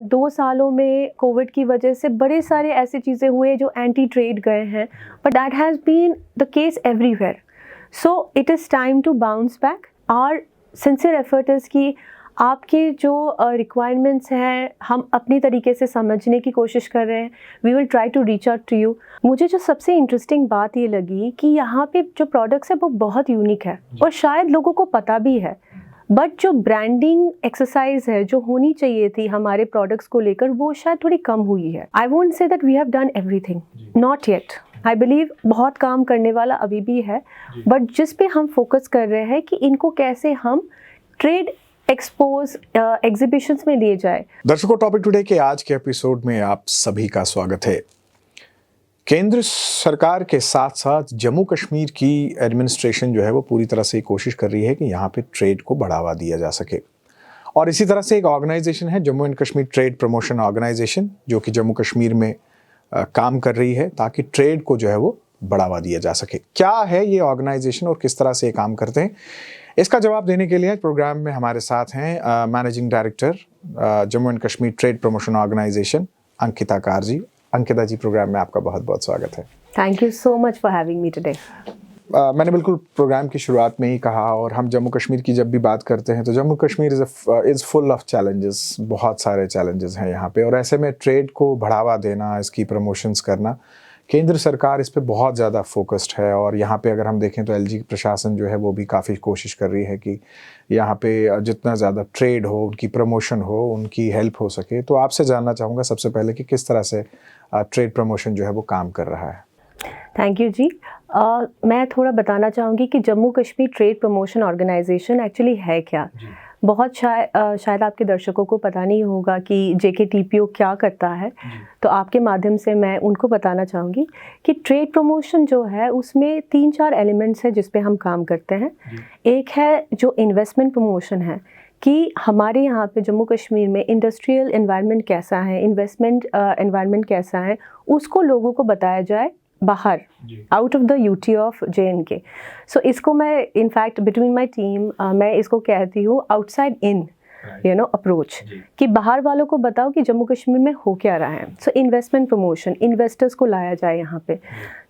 2 सालों में कोविड की वजह से बड़े सारे ऐसी चीज़ें हुए जो एंटी ट्रेड गए हैं, but that has been the case everywhere. So it is time to bounce back. Our sincere effort is कि आपके जो रिक्वायरमेंट्स हैं हम अपनी तरीके से समझने की कोशिश कर रहे हैं। We will try to reach out to you. मुझे जो सबसे इंटरेस्टिंग बात ये लगी कि यहाँ पे जो प्रोडक्ट्स है वो बहुत यूनिक है और शायद लोगों को पता भी है, बट जो ब्रांडिंग एक्सरसाइज है जो होनी चाहिए थी हमारे प्रोडक्ट्स को लेकर वो शायद थोड़ी कम हुई है। I won't say that we have done everything, not yet. I believe बहुत काम करने वाला अभी भी है, बट जिस पे हम फोकस कर रहे हैं कि इनको कैसे हम ट्रेड एक्सपोज एग्जीबिशंस में लिए जाए। दर्शकों, टॉपिक टुडे के आज के एपिसोड में आप सभी का स्वागत है। केंद्र सरकार के साथ साथ जम्मू कश्मीर की एडमिनिस्ट्रेशन जो है वो पूरी तरह से कोशिश कर रही है कि यहाँ पे ट्रेड को बढ़ावा दिया जा सके, और इसी तरह से एक ऑर्गेनाइजेशन है Jammu and Kashmir trade promotion organisation, जो कि जम्मू कश्मीर में काम कर रही है ताकि ट्रेड को जो है वो बढ़ावा दिया जा सके। क्या है ये ऑर्गेनाइजेशन और किस तरह से ये काम करते हैं, इसका जवाब देने के लिए प्रोग्राम में हमारे साथ हैं managing director Jammu and Kashmir trade promotion organization Ankita Kar ji. Ankita ji, program में आपका बहुत बहुत स्वागत है। Thank you so much for having me today. मैंने बिल्कुल प्रोग्राम की शुरुआत में ही कहा, और हम जम्मू कश्मीर की जब भी बात करते हैं तो Jammu Kashmir is full of challenges. बहुत सारे चैलेंजेस हैं यहाँ पे, और ऐसे में ट्रेड को बढ़ावा देना, इसकी प्रमोशंस करना, केंद्र सरकार इस पे बहुत ज़्यादा फोकस्ड है। और यहाँ पे अगर हम देखें तो एलजी प्रशासन जो है वो भी काफ़ी कोशिश कर रही है कि यहाँ पे जितना ज़्यादा ट्रेड हो, उनकी प्रमोशन हो, उनकी हेल्प हो सके। तो आपसे जानना चाहूँगा सबसे पहले कि किस तरह से ट्रेड प्रमोशन जो है वो काम कर रहा है। Thank you ji. मैं थोड़ा बताना चाहूँगी कि Jammu Kashmir trade promotion organization actually है क्या। बहुत शायद आपके दर्शकों को पता नहीं होगा कि JKTPO क्या करता है, तो आपके माध्यम से मैं उनको बताना चाहूँगी कि ट्रेड प्रमोशन जो है उसमें 3-4 एलिमेंट्स हैं जिस पे हम काम करते हैं। एक है जो इन्वेस्टमेंट प्रमोशन है कि हमारे यहाँ पे जम्मू कश्मीर में इंडस्ट्रियल एनवायरनमेंट कैसा है, इन्वेस्टमेंट एनवायरनमेंट कैसा है, उसको लोगों को बताया जाए बाहर, out of the UT of JNK। सो इसको मैं इनफैक्ट बिटवीन माई टीम मैं इसको कहती हूँ आउटसाइड इन अप्रोच, कि बाहर वालों को बताओ कि जम्मू कश्मीर में हो क्या रहा है। सो इन्वेस्टमेंट प्रमोशन, इन्वेस्टर्स को लाया जाए यहाँ पे।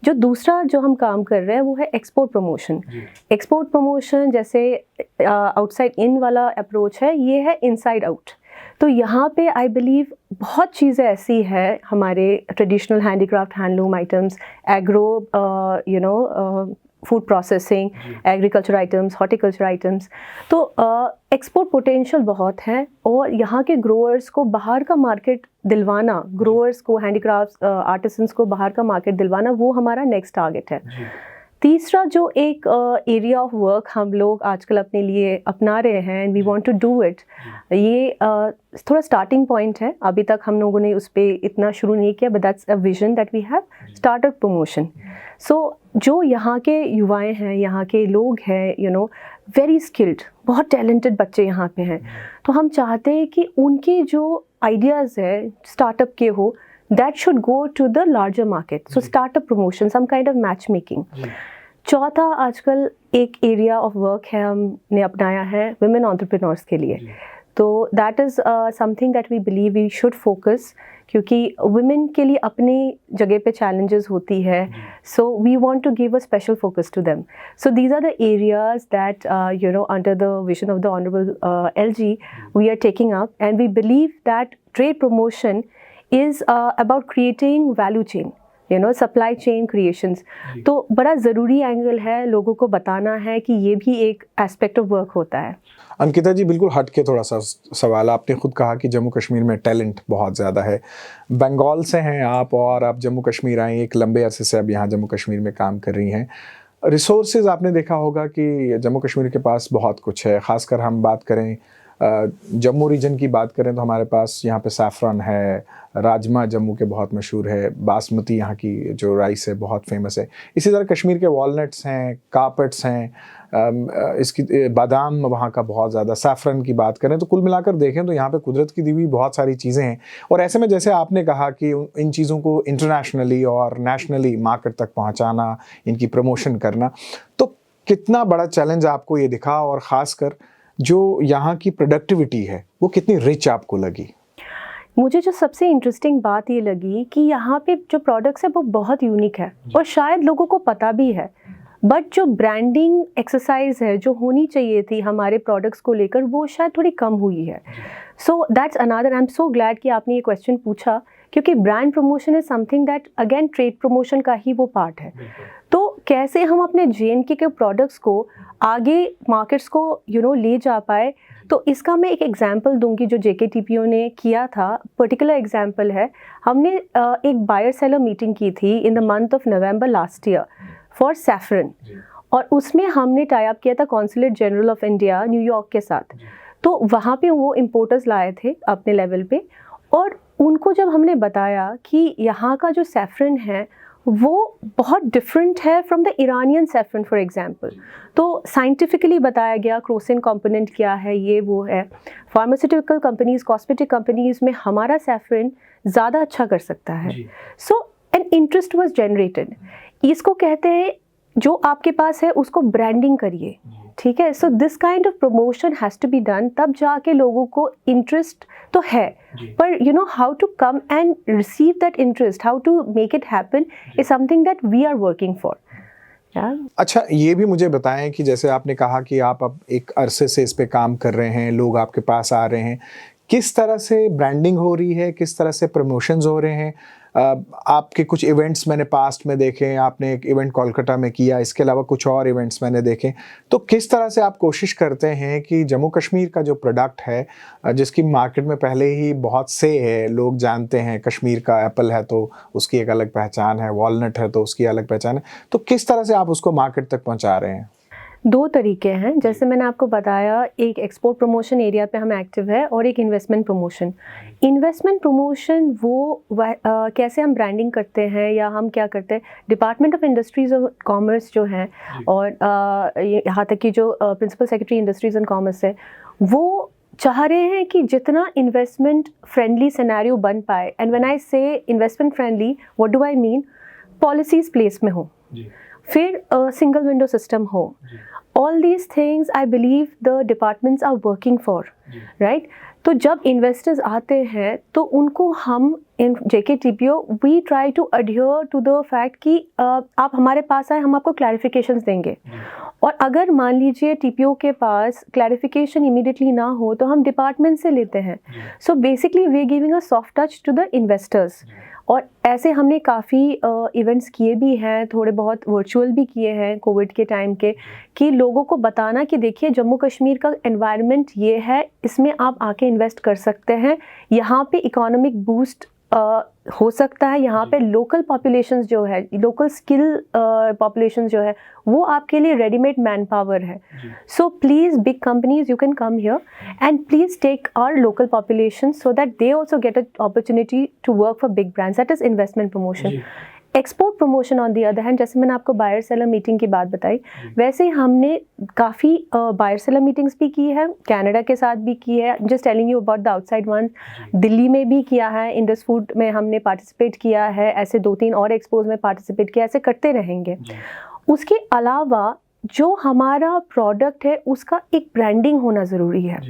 जो दूसरा जो हम काम कर रहे हैं वो है एक्सपोर्ट प्रमोशन। एक्सपोर्ट प्रमोशन जैसे आउटसाइड इन वाला अप्रोच है, ये है इनसाइड आउट। तो यहाँ पे आई बिलीव बहुत चीज़ें ऐसी है हमारे traditional handicraft, handloom items, agro food processing, agriculture items, horticulture items. तो एक्सपोर्ट पोटेंशियल बहुत है, और यहाँ के ग्रोअर्स को बाहर का मार्केट दिलवाना, ग्रोअर्स को, हैंडीक्राफ्ट आर्टिसंस को बाहर का मार्केट दिलवाना, वो हमारा नेक्स्ट टारगेट है। तीसरा जो एक एरिया ऑफ वर्क हम लोग आजकल अपने लिए अपना रहे हैं, and we want to do it, ये थोड़ा स्टार्टिंग पॉइंट है, अभी तक हम लोगों ने उस पर इतना शुरू नहीं किया, but that's a vision that we have, startup promotion. So जो यहाँ के युवाएं हैं, यहाँ के लोग हैं, वेरी स्किल्ड, बहुत टैलेंटेड बच्चे यहाँ पे हैं, तो हम चाहते हैं कि उनके जो आइडियाज़ है स्टार्टअप के हो, that should go to the larger market. So startup promotion, some kind of matchmaking. चौथा आजकल एक एरिया ऑफ वर्क है हमने अपनाया है women entrepreneurs के लिए। तो that is something that we believe we should focus, क्योंकि women के लिए अपनी जगह पे challenges होती है, so we want to give a special focus to them. So these are the areas that under the vision of the Honorable LG we are taking up, and we believe that trade promotion is about creating value chain, supply chain creations। तो बड़ा ज़रूरी angle है, लोगों को बताना है कि ये भी एक एस्पेक्ट ऑफ वर्क होता है। अंकिता जी, बिल्कुल हट के थोड़ा सा सवाल, आपने खुद कहा कि जम्मू कश्मीर में टैलेंट बहुत ज़्यादा है। बंगाल से हैं आप, और आप जम्मू कश्मीर आए, एक लंबे अरसे से अब यहाँ जम्मू कश्मीर में काम कर रही हैं। रिसोर्सेज आपने देखा होगा कि जम्मू कश्मीर के पास बहुत कुछ है। ख़ासकर हम बात करें जम्मू रीजन की बात करें तो हमारे पास यहाँ पे सैफरन है, राजमा जम्मू के बहुत मशहूर है, बासमती यहाँ की जो राइस है बहुत फेमस है। इसी तरह कश्मीर के वॉलनट्स हैं, कारपेट्स हैं, इसकी बादाम वहाँ का बहुत ज़्यादा। सैफरन की बात करें तो कुल मिलाकर देखें तो यहाँ पे कुदरत की दी हुई बहुत सारी चीज़ें हैं। और ऐसे में जैसे आपने कहा कि इन चीज़ों को इंटरनेशनली और नेशनली मार्केट तक पहुँचाना, इनकी प्रमोशन करना, तो कितना बड़ा चैलेंज आपको ये दिखा, और ख़ासकर जो यहाँ की प्रोडक्टिविटी है वो कितनी रिच आपको लगी? मुझे जो सबसे इंटरेस्टिंग बात ये लगी कि यहाँ पे जो प्रोडक्ट्स है वो बहुत यूनिक है और शायद लोगों को पता भी है, बट जो ब्रांडिंग एक्सरसाइज है जो होनी चाहिए थी हमारे प्रोडक्ट्स को लेकर वो शायद थोड़ी कम हुई है. So that's another, I am so glad कि आपने ये क्वेश्चन पूछा, क्योंकि brand promotion is something that again trade promotion का ही वो पार्ट है. तो कैसे हम अपने JNK के प्रोडक्ट्स को आगे मार्केट्स को ले जा पाए, तो इसका मैं एक एग्जांपल दूंगी जो JKTPO ने किया था. पर्टिकुलर एग्जांपल है, हमने एक बायर सेलर मीटिंग की थी in the month of November last year for saffron, और उसमें हमने टाई अप किया था consulate general of India New York के साथ. तो वहाँ पे वो इम्पोर्टर्स लाए थे अपने लेवल पे, और उनको जब हमने बताया कि यहाँ का जो सैफरन है वो बहुत डिफरेंट है from the Iranian saffron for example, तो साइंटिफिकली बताया गया क्रोसिन कंपोनेंट क्या है, ये वो है. फार्मास्यूटिकल कंपनीज, कॉस्मेटिक कंपनीज में हमारा सैफरन ज़्यादा अच्छा कर सकता है. सो एन इंटरेस्ट वाज जनरेटेड. इसको कहते हैं जो आपके पास है उसको ब्रांडिंग करिए, ठीक है. So this kind of promotion has to be done, तब जाके लोगों को इंटरेस्ट तो है, पर how to come and receive that interest, how to make it happen is something that we are working for. अच्छा, ये भी मुझे बताएं कि जैसे आपने कहा कि आप अब एक अरसे से इस पे काम कर रहे हैं, लोग आपके पास आ रहे हैं, किस तरह से ब्रांडिंग हो रही है, किस तरह से प्रमोशंस हो रहे हैं? आपके कुछ इवेंट्स मैंने पास्ट में देखे, आपने एक इवेंट कोलकाता में किया, इसके अलावा कुछ और इवेंट्स मैंने देखे. तो किस तरह से आप कोशिश करते हैं कि जम्मू कश्मीर का जो प्रोडक्ट है, जिसकी मार्केट में पहले ही बहुत से है, लोग जानते हैं, कश्मीर का एप्पल है तो उसकी एक अलग पहचान है, वॉलनट है तो उसकी अलग पहचान है, तो किस तरह से आप उसको मार्केट तक पहुँचा रहे हैं? दो तरीके हैं, जैसे मैंने आपको बताया, एक एक्सपोर्ट प्रमोशन एरिया पे हम एक्टिव है और एक इन्वेस्टमेंट प्रमोशन. इन्वेस्टमेंट प्रमोशन वो कैसे हम ब्रांडिंग करते हैं या हम क्या करते हैं, डिपार्टमेंट ऑफ इंडस्ट्रीज़ और कॉमर्स जो है और यहाँ तक कि जो principal secretary industries and commerce है, वो चाह रहे हैं कि जितना इन्वेस्टमेंट फ्रेंडली सिनेरियो बन पाए. एंड व्हेन आई से investment friendly, what do I mean, policies place में हो, फिर सिंगल विंडो सिस्टम हो. All these things I believe the departments are working for, right? तो जब इन्वेस्टर्स आते हैं तो उनको हम इन JKTPO we try to adhere to the fact कि आप हमारे पास आए, हम आपको क्लैरिफिकेशंस देंगे. और अगर मान लीजिए TPO के पास क्लैरिफिकेशन इमीडिएटली ना हो तो हम डिपार्टमेंट से लेते हैं. So basically we are giving a soft touch to the investors. और ऐसे हमने काफ़ी इवेंट्स किए भी हैं, थोड़े बहुत वर्चुअल भी किए हैं कोविड के टाइम के, कि लोगों को बताना कि देखिए जम्मू कश्मीर का एनवायरनमेंट ये है, इसमें आप आके इन्वेस्ट कर सकते हैं, यहाँ पे इकोनॉमिक बूस्ट हो सकता है, यहाँ पे लोकल पॉपुलेशंस जो है, लोकल स्किल पॉपुलेशंस जो है वो आपके लिए रेडीमेड मैन पावर है. So please big companies, you can come here and please take our local population so that they also get a opportunity to work for big brands. That is investment promotion. Export promotion on the other hand, जैसे मैंने आपको buyer seller meeting की बात बताई, वैसे ही हमने काफ़ी buyer seller meetings भी की है, कनाडा के साथ भी की है. Just telling you about the outside one. Delhi में भी किया है, इंडस फूड में हमने पार्टिसिपेट किया है, ऐसे 2-3 और एक्सपोज में पार्टिसिपेट किया, ऐसे करते रहेंगे. उसके अलावा जो हमारा प्रोडक्ट है उसका एक ब्रांडिंग होना ज़रूरी है.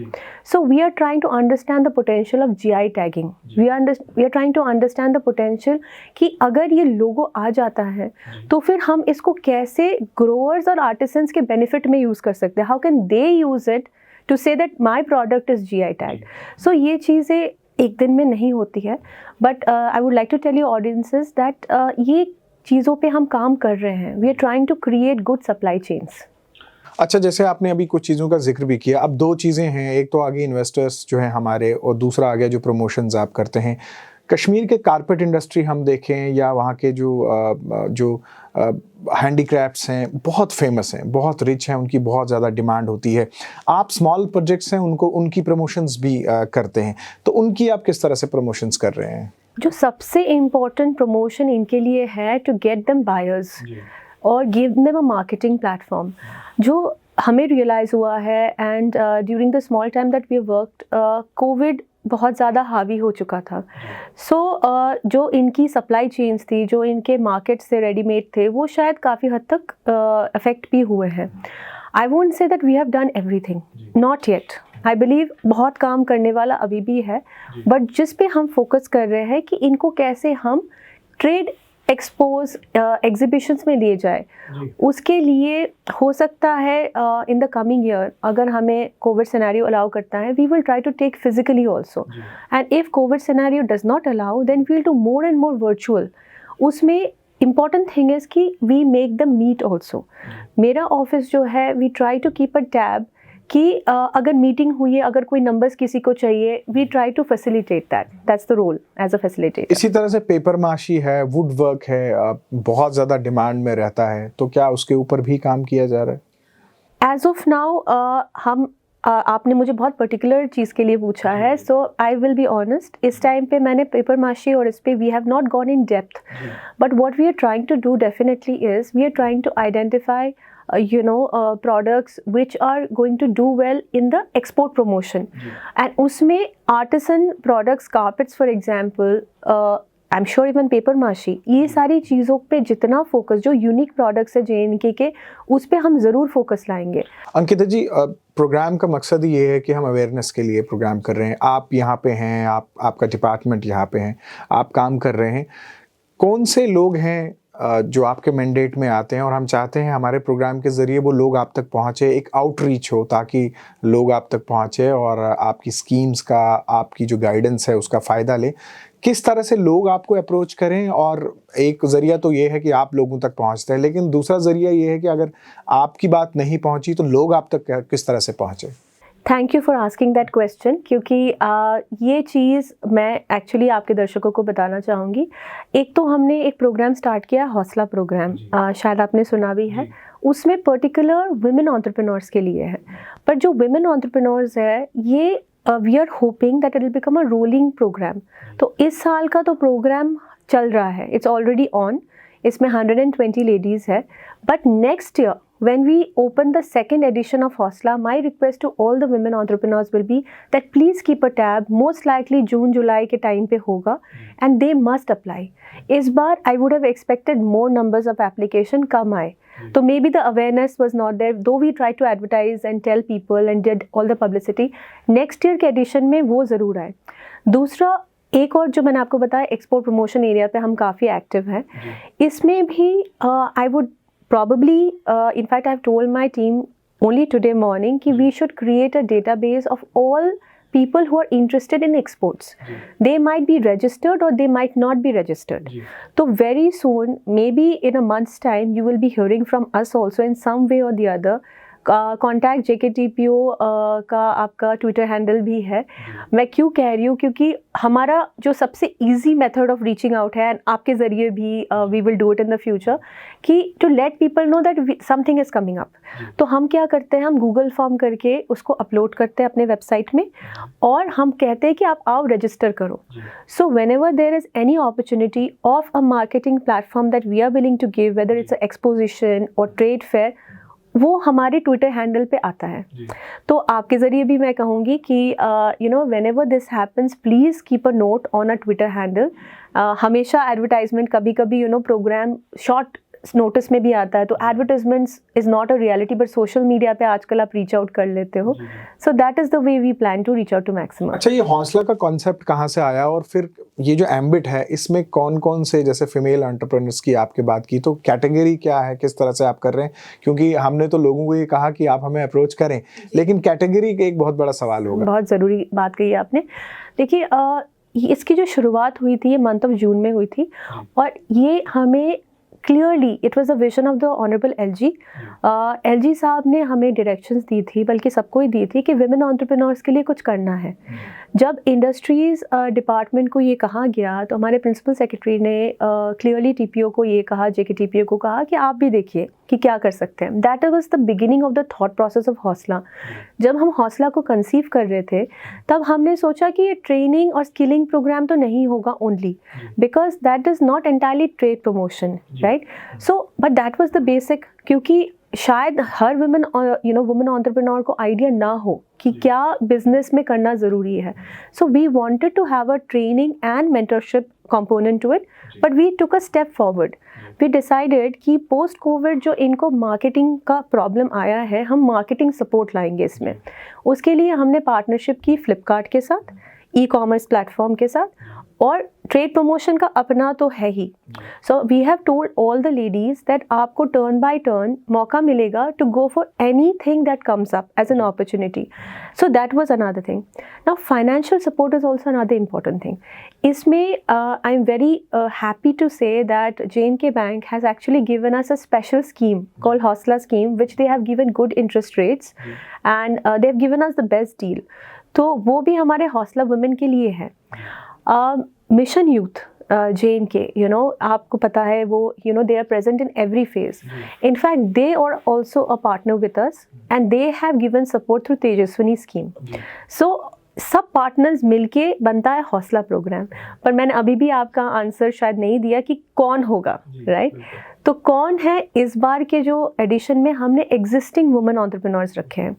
So we are trying to understand the potential of GI tagging. We are trying to understand the potential कि अगर ये लोगो आ जाता है तो फिर हम इसको कैसे ग्रोअर्स और आर्टिसंस के बेनिफिट में यूज़ कर सकते हैं. How can they use it to say that my product is GI tag. So ये चीज़ें एक दिन में नहीं होती है, but I would like to tell you audiences that ये चीज़ों पे हम काम कर रहे हैं. We are trying to create good supply chains. अच्छा, जैसे आपने अभी कुछ चीज़ों का जिक्र भी किया, अब 2 चीज़ें हैं, एक तो आगे इन्वेस्टर्स जो हैं हमारे, और दूसरा आ गया जो प्रमोशंस आप करते हैं. कश्मीर के कारपेट इंडस्ट्री हम देखें या वहाँ के जो हैंडीक्राफ्ट्स हैं, बहुत फेमस हैं, बहुत रिच हैं, उनकी बहुत ज़्यादा डिमांड होती है. आप स्मॉल प्रोजेक्ट्स हैं, उनकी प्रमोशंस भी करते हैं, तो उनकी आप किस तरह से प्रमोशंस कर रहे हैं? जो सबसे इम्पोर्टेंट प्रमोशन इनके लिए है टू गेट देम बायर्स और give them a marketing platform. जो हमें रियलाइज़ हुआ है, and during the small time that we worked, covid बहुत ज़्यादा हावी हो चुका था. सो जो इनकी सप्लाई चेन्स थी, जो इनके मार्केट से रेडीमेड थे, वो शायद काफ़ी हद तक अफेक्ट भी हुए हैं. I won't say that we have done everything, not yet. I believe बहुत काम करने वाला अभी भी है, बट जिस पे हम फोकस कर रहे हैं कि इनको कैसे हम ट्रेड एक्सपोज एग्जीबिशंस में लिए जाए, उसके लिए हो सकता है इन द कमिंग ईयर अगर हमें कोविड सिनेरियो अलाउ करता है, we will try to take physically also, and if covid scenario does not allow then we will do more and more virtual. उसमें इम्पॉर्टेंट थिंग इज़ कि we make the meet also. मेरा office जो है we try to keep a tab कि अगर meeting हुई है, अगर कोई नंबर्स किसी को चाहिए, we try to facilitate that's the role as a facilitator. इसी तरह से पेपर माशी है, वुड वर्क है, बहुत ज़्यादा डिमांड में रहता है, तो क्या उसके ऊपर भी काम किया जा रहा है? एज ऑफ नाउ हम आपने मुझे बहुत पर्टिकुलर चीज़ के लिए पूछा है, so I will be honest, इस टाइम पे मैंने पेपर माशी और इस पे we have not gone in depth, but what we are trying to do definitely is we are trying to identify products which are going to do well in the export promotion, and उसमें artisan products, carpets for example, I'm sure even paper mashi, ये सारी चीज़ों पे जितना focus, जो unique products है JNK के, उस पे हम ज़रूर फोकस लाएंगे। अंकिता जी, प्रोग्राम का मकसद ये है कि हम अवेयरनेस के लिए प्रोग्राम कर रहे हैं। आप यहाँ पे हैं, आपका डिपार्टमेंट यहाँ पे हैं, आप काम कर रहे हैं। कौन से लोग हैं जो आपके मैंडेट में आते हैं और हम चाहते हैं हमारे प्रोग्राम के ज़रिए वो लोग आप तक पहुँचे, एक आउटरीच हो ताकि लोग आप तक पहुँचे और आपकी स्कीम्स का, आपकी जो गाइडेंस है उसका फ़ायदा लें? किस तरह से लोग आपको अप्रोच करें? और एक ज़रिया तो ये है कि आप लोगों तक पहुँचते हैं, लेकिन दूसरा ज़रिया ये है कि अगर आपकी बात नहीं पहुँची तो लोग आप तक किस तरह से पहुँचे? Thank you for asking that question, क्योंकि ये चीज़ मैं एक्चुअली आपके दर्शकों को बताना चाहूँगी। एक तो हमने एक प्रोग्राम स्टार्ट किया, हौसला प्रोग्राम, शायद आपने सुना भी है। उसमें पर्टिकुलर वुमेन एंटरप्रेन्योर्स के लिए है, पर जो वुमेन एंटरप्रेन्योर्स है ये we are hoping that it will become a rolling programme. तो इस साल का तो प्रोग्राम चल रहा है, इट्स ऑलरेडी ऑन, इसमें 120 लेडीज़ है, but next year when we open the second edition of Hosla, my request to all the women entrepreneurs will be that please keep a tab, most likely June July के time पे होगा, and they must apply. इस बार I would have expected more numbers of application कम आए, तो maybe the awareness was not there, though we tried to advertise and tell people and did all the publicity. Next year के edition में वो ज़रूर आए। दूसरा, एक और जो मैंने आपको बताया, एक्सपोर्ट प्रमोशन एरिया पे हम काफ़ी एक्टिव हैं, इसमें भी I would probably, in fact, I've told my team only today morning कि we should create a database of all people who are interested in exports. They might be registered or they might not be registered. So very soon, maybe in a month's time, you will be hearing from us also in some way or the other. Contact JKTPO का आपका Twitter handle भी है। मैं क्यों कह रही हूँ, क्योंकि हमारा जो सबसे easy method of reaching out है, एंड आपके ज़रिए भी we will do it in the future, कि to let people know that something is coming up. तो हम क्या करते हैं, हम गूगल फॉर्म करके उसको अपलोड करते हैं अपने वेबसाइट में, और हम कहते हैं कि आप आओ रजिस्टर करो। So when there is any opportunity of a marketing platform that we are willing to give, whether it's a exposition or trade fair, वो हमारे ट्विटर हैंडल पे आता है। तो आपके ज़रिए भी मैं कहूँगी कि when ever this happens, please keep a note on a Twitter handle. हमेशा एडवर्टाइजमेंट, कभी कभी प्रोग्राम शॉर्ट नोटिस में भी आता है, तो advertisements is not a reality, but social media पे आजकल आप रीच आउट कर लेते हो। So that is the way we plan to reach out to maximum. अच्छा, ये हौसला का कॉन्सेप्ट कहाँ से आया, और फिर ये जो एम्बिट है इसमें कौन कौन से, जैसे फीमेल एंटरप्रेन्योर्स की आपके बात की, तो कैटेगरी क्या है, किस तरह से आप कर रहे हैं? क्योंकि हमने तो लोगों को ये कहा कि आप हमें अप्रोच करें, लेकिन कैटेगरी का एक बहुत बड़ा सवाल होगा। बहुत ज़रूरी बात कही आपने। देखिए, इसकी जो शुरुआत हुई थी ये मंथ ऑफ जून में हुई थी, और ये हमें clearly it was a vision of the honourable LG साहब ने हमें डायरेक्शंस दी थी, बल्कि सबको ही दी थी, कि विमेन एंटरप्रेन्योर्स के लिए कुछ करना है। जब इंडस्ट्रीज़ डिपार्टमेंट को ये कहा गया, तो हमारे प्रिंसिपल सेक्रेटरी ने क्लियरली TPO को ये कहा, JKTPO को कहा कि आप भी देखिए कि क्या कर सकते हैं। That was the beginning of the thought process of हौसला। जब हम हौसला को कंसीव कर रहे थे, तब हमने सोचा कि ये ट्रेनिंग और स्किलिंग प्रोग्राम तो नहीं होगा only, because that is not entirely trade promotion, right? So but that was the basic, क्योंकि शायद हर वुमेन वुमेन एंटरप्रेन्योर को आइडिया ना हो कि क्या बिजनेस में करना ज़रूरी है. So we wanted to have a training and mentorship component to it, but we took a step forward. We decided कि पोस्ट कोविड जो इनको मार्केटिंग का प्रॉब्लम आया है, हम मार्केटिंग सपोर्ट लाएंगे इसमें. उसके लिए हमने पार्टनरशिप की फ्लिपकार्ट के साथ, ई कॉमर्स प्लेटफॉर्म के साथ, और ट्रेड प्रमोशन का अपना तो है ही. So we have told all the ladies that आपको टर्न बाय टर्न मौका मिलेगा to go for anything that comes up as an opportunity. So that was another thing. Now financial support is also another important thing. इसमें I am very happy to say that J&K Bank has actually given us a special scheme called Hosla scheme, which they have given good interest rates, and they have given us the best deal. तो वो भी हमारे हौसला women के लिए है. Mission youth J&K, आपको पता है वो, they are present in every phase. In fact, they are also a partner with us, and they have given support through Tejaswini scheme. So सब पार्टनर्स मिलके बनता है हौसला प्रोग्राम. पर मैंने अभी भी आपका आंसर शायद नहीं दिया कि कौन होगा, राइट? तो कौन है? इस बार के जो एडिशन में हमने एग्जिस्टिंग वुमेन एंटरप्रेन्योर्स रखे हैं,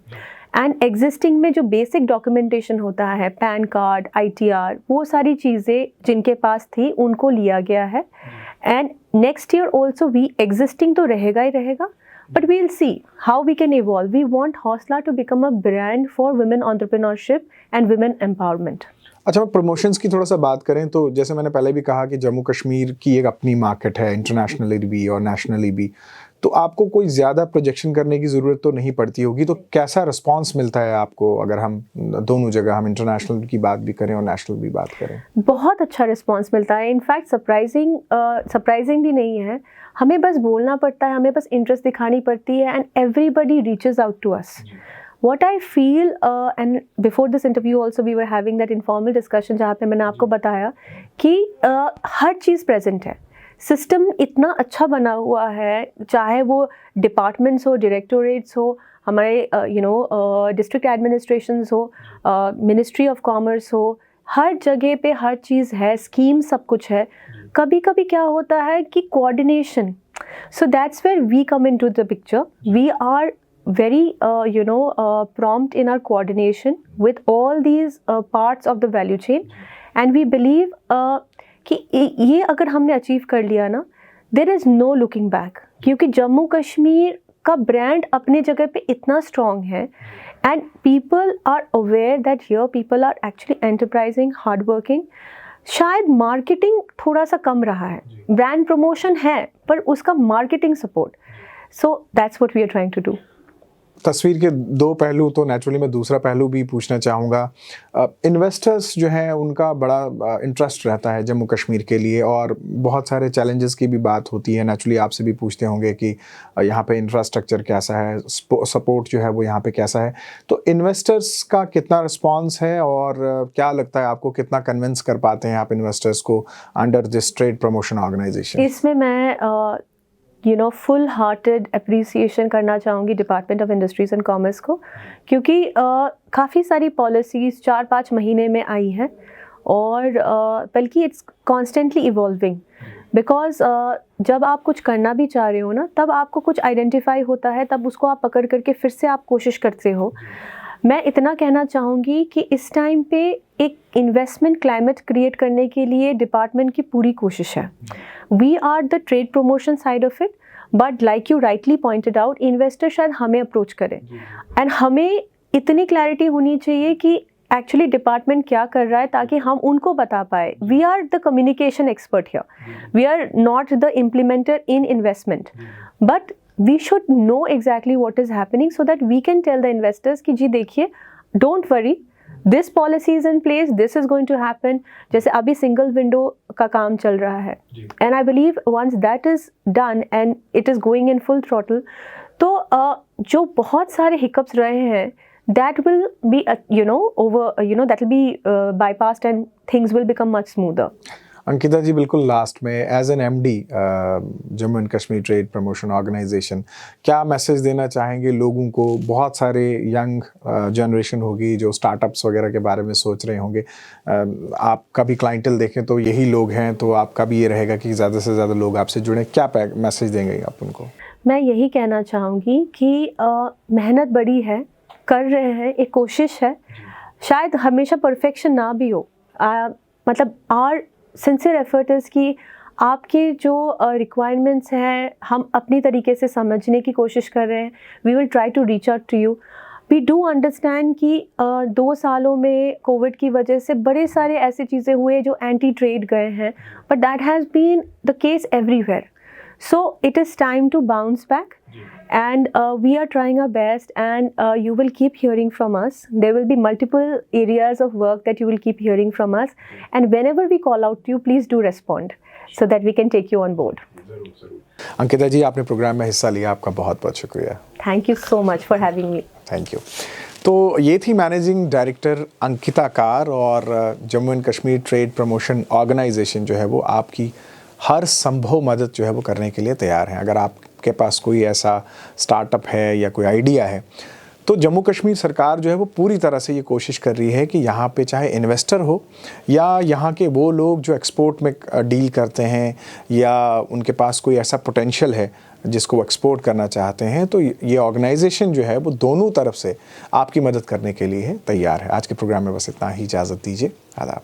एंड एग्जिस्टिंग में जो बेसिक डॉक्यूमेंटेशन होता है, पैन कार्ड, ITR, वो सारी चीज़ें जिनके पास थी उनको लिया गया है. And next year also we existing तो रहेगा ही रहेगा, but we'll see how we can evolve. We want Hosla to become a brand for women entrepreneurship and women empowerment. अच्छा, प्रमोशंस की थोड़ा सा बात करें तो जैसे मैंने पहले भी कहा कि जम्मू कश्मीर की एक अपनी मार्केट है, इंटरनेशनली भी और नेशनली भी. तो आपको कोई ज़्यादा प्रोजेक्शन करने की ज़रूरत तो नहीं पड़ती होगी. तो कैसा रिस्पांस मिलता है आपको, अगर हम दोनों जगह, हम इंटरनेशनल की बात भी करें और नेशनल भी बात करें? बहुत अच्छा रिस्पांस मिलता है. इनफैक्ट सरप्राइजिंग भी नहीं है. हमें बस बोलना पड़ता है, हमें बस इंटरेस्ट दिखानी पड़ती है, and everybody reaches out to us. What I feel, and before this interview also we were having that informal discussion जहाँ पे मैंने आपको बताया कि हर चीज़ प्रेजेंट है. सिस्टम इतना अच्छा बना हुआ है, चाहे वो डिपार्टमेंट्स हो, डायरेक्टोरेट्स हो, हमारे डिस्ट्रिक्ट एडमिनिस्ट्रेशंस हो, मिनिस्ट्री ऑफ कॉमर्स हो, हर जगह पे हर चीज़ है, स्कीम सब कुछ है. कभी कभी क्या होता है कि coordination, so that's where we come in to the picture. We are very prompt in our coordination with all these parts of the value chain, and we believe कि ये अगर हमने अचीव कर लिया ना, there is no looking back, क्योंकि जम्मू कश्मीर का brand अपने जगह पे इतना स्ट्रॉन्ग है, and people are aware that here people are actually enterprising, hard working. शायद मार्केटिंग थोड़ा सा कम रहा है, ब्रांड प्रमोशन है, पर उसका marketing support. So that's what we are trying to do. तस्वीर के दो पहलू, तो नेचुरली मैं दूसरा पहलू भी पूछना चाहूँगा. इन्वेस्टर्स जो हैं उनका बड़ा इंटरेस्ट रहता है जम्मू कश्मीर के लिए, और बहुत सारे चैलेंजेस की भी बात होती है. नेचुरली आपसे भी पूछते होंगे कि यहाँ पे इंफ्रास्ट्रक्चर कैसा है, सपोर्ट जो है वो यहाँ पे कैसा है. तो इन्वेस्टर्स का कितना रिस्पॉन्स है, और क्या लगता है आपको, कितना कन्विंस कर पाते हैं आप इन्वेस्टर्स को under this trade promotion organisation? इसमें मैं फुल हार्टेड अप्रिसिएशन करना चाहूँगी department of industries and commerce को, क्योंकि काफ़ी सारी पॉलिसीज़ 4-5 महीने में आई हैं, और बल्कि इट्स कॉन्स्टेंटली इवॉल्विंग. बिकॉज जब आप कुछ करना भी चाह रहे हो ना, तब आपको कुछ आइडेंटिफाई होता है, तब उसको आप पकड़ करके फिर से आप कोशिश करते हो. मैं इतना कहना चाहूँगी कि इस टाइम पे एक इन्वेस्टमेंट क्लाइमेट क्रिएट करने के लिए डिपार्टमेंट की पूरी कोशिश है. We are the trade promotion side of it, but like you rightly pointed out, investor शायद हमें अप्रोच करें, एंड हमें इतनी क्लैरिटी होनी चाहिए कि एक्चुअली डिपार्टमेंट क्या कर रहा है, ताकि हम उनको बता पाए. We are the communication expert here, we are not the implementer in investment, but we should know exactly what is happening so that we can tell the investors कि जी देखिए, don't worry, this policy is in place, this is going to happen. जैसे अभी single window का काम चल रहा है, and I believe once that is done and it is going in full throttle, तो जो बहुत सारे हिकअप्स रहे हैं, that will be that will be bypassed and things will become much smoother. Ankita जी, बिल्कुल लास्ट में, as an MD Jammu and Kashmir trade promotion organisation, क्या message देना चाहेंगे लोगों को? बहुत सारे यंग जनरेशन होगी जो स्टार्टअप्स वगैरह के बारे में सोच रहे होंगे. आपका भी क्लाइंटल देखें तो यही लोग हैं, तो आपका भी ये रहेगा कि ज़्यादा से ज़्यादा लोग आपसे जुड़ें. क्या मैसेज देंगे आप उनको? मैं यही कहना चाहूँगी कि मेहनत बड़ी है, कर रहे हैं, एक कोशिश है, शायद हमेशा परफेक्शन ना भी हो, मतलब आवर सिंसियर एफर्ट इज़ कि आपके जो रिक्वायरमेंट्स हैं हम अपनी तरीके से समझने की कोशिश कर रहे हैं. We will try to reach out to you. We do understand कि 2 सालों में कोविड की वजह से बड़े सारे ऐसी चीज़ें हुए जो एंटी ट्रेड गए हैं, but that has been the case everywhere. So it is time to bounce back, and we are trying our best, and you will keep hearing from us. There will be multiple areas of work that you will keep hearing from us, and whenever we call out to you, please do respond so that we can take you on board. Ankita ji, आपने program में हिस्सा लिया, आपका बहुत बहुत शुक्रिया. Thank you so much for having me. Thank you. तो ये थी मैनेजिंग डायरेक्टर अंकिता कार, और Jammu and Kashmir trade promotion organisation जो है वो आपकी हर संभव मदद जो है वो करने के लिए तैयार है. अगर आपके पास कोई ऐसा स्टार्टअप है या कोई आइडिया है, तो जम्मू कश्मीर सरकार जो है वो पूरी तरह से ये कोशिश कर रही है कि यहाँ पे चाहे इन्वेस्टर हो या यहाँ के वो लोग जो एक्सपोर्ट में डील करते हैं या उनके पास कोई ऐसा पोटेंशियल है जिसको वो एक्सपोर्ट करना चाहते हैं, तो ये ऑर्गेनाइजेशन जो है वो दोनों तरफ से आपकी मदद करने के लिए तैयार है. आज के प्रोग्राम में बस इतना ही. इजाज़त दीजिए. आदाब.